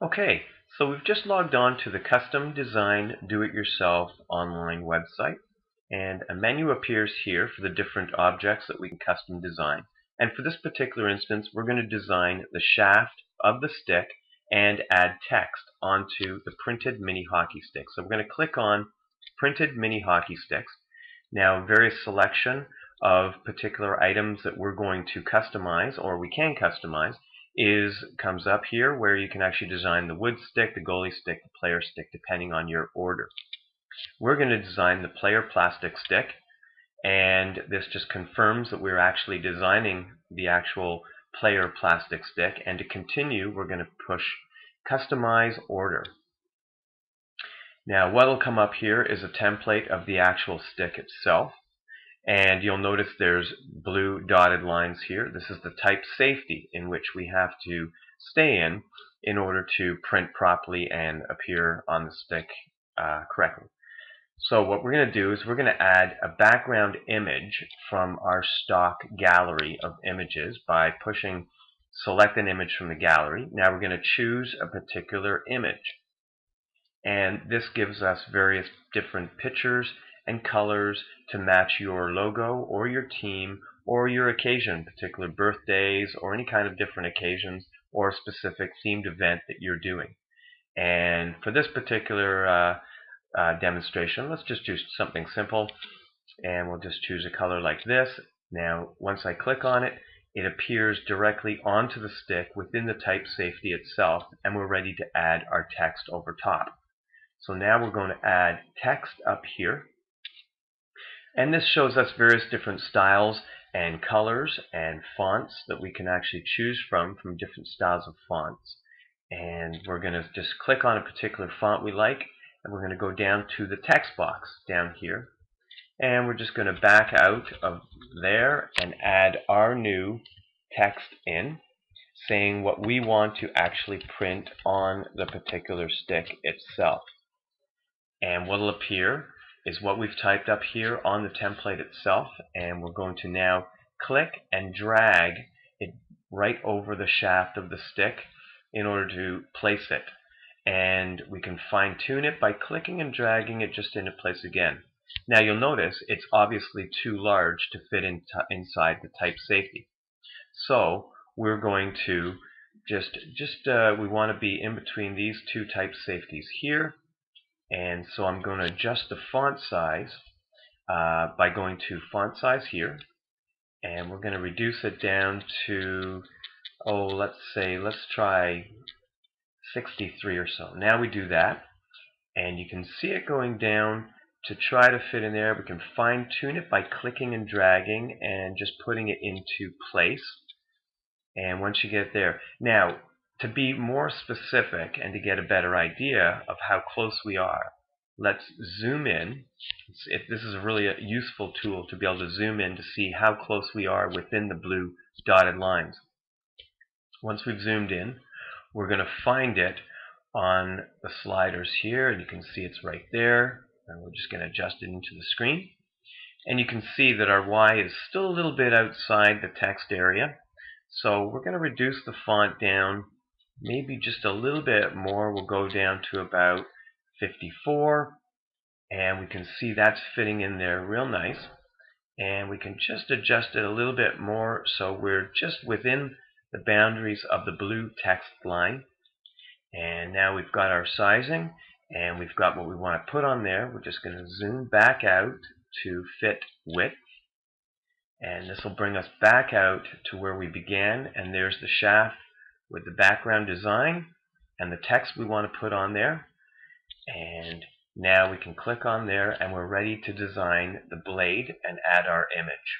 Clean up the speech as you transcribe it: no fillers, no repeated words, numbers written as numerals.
Okay, so we've just logged on to the Custom Design Do-It-Yourself online website, and a menu appears here for the different objects that we can custom design. And for this particular instance, we're going to design the shaft of the stick and add text onto the printed mini hockey stick. So we're going to click on Printed Mini Hockey Sticks. Now, various selection of particular items that we're going to customize, or we can customize, comes up here where you can actually design the wood stick, the goalie stick, the player stick, depending on your order. We're going to design the player plastic stick, and this just confirms that we're actually designing the actual player plastic stick. And to continue, we're going to push Customize Order. Now, what will come up here is a template of the actual stick itself. And you'll notice there's blue dotted lines here. This is the type safety in which we have to stay in order to print properly and appear on the stick correctly. So what we're going to do is we're going to add a background image from our stock gallery of images by pushing select an image from the gallery. Now we're going to choose a particular image. And this gives us various different pictures and colors to match your logo or your team or your occasion, particular birthdays or any kind of different occasions or a specific themed event that you're doing. And for this particular demonstration, let's just do something simple, and we'll just choose a color like this. Now, once I click on it, it appears directly onto the stick within the type safety itself, and we're ready to add our text over top. So now we're going to add text up here. And this shows us various different styles and colors and fonts that we can actually choose from different styles of fonts. And we're going to just click on a particular font we like, and we're going to go down to the text box down here. And we're just going to back out of there and add our new text in, saying what we want to actually print on the particular stick itself. And what will appear is what we've typed up here on the template itself, and we're going to now click and drag it right over the shaft of the stick in order to place it. And we can fine-tune it by clicking and dragging it just into place again. Now you'll notice it's obviously too large to fit inside the type safety. So we're going to we want to be in between these two type safeties here. And so I'm going to adjust the font size by going to font size here, and we're going to reduce it down to, let's try 63 or so. Now we do that, and you can see it going down to try to fit in there. We can fine tune it by clicking and dragging and just putting it into place. And once you get there, now to be more specific and to get a better idea of how close we are, let's zoom in. This is really a useful tool to be able to zoom in to see how close we are within the blue dotted lines. Once we've zoomed in, we're going to find it on the sliders here, and you can see it's right there. And we're just going to adjust it into the screen. And you can see that our Y is still a little bit outside the text area. So we're going to reduce the font down maybe just a little bit more. We'll go down to about 54, and we can see that's fitting in there real nice. And we can just adjust it a little bit more so we're just within the boundaries of the blue text line. And now we've got our sizing, and we've got what we want to put on there. We're just going to zoom back out to fit width. And this will bring us back out to where we began, and there's the shaft with the background design and the text we want to put on there. And now we can click on there, and we're ready to design the blade and add our image.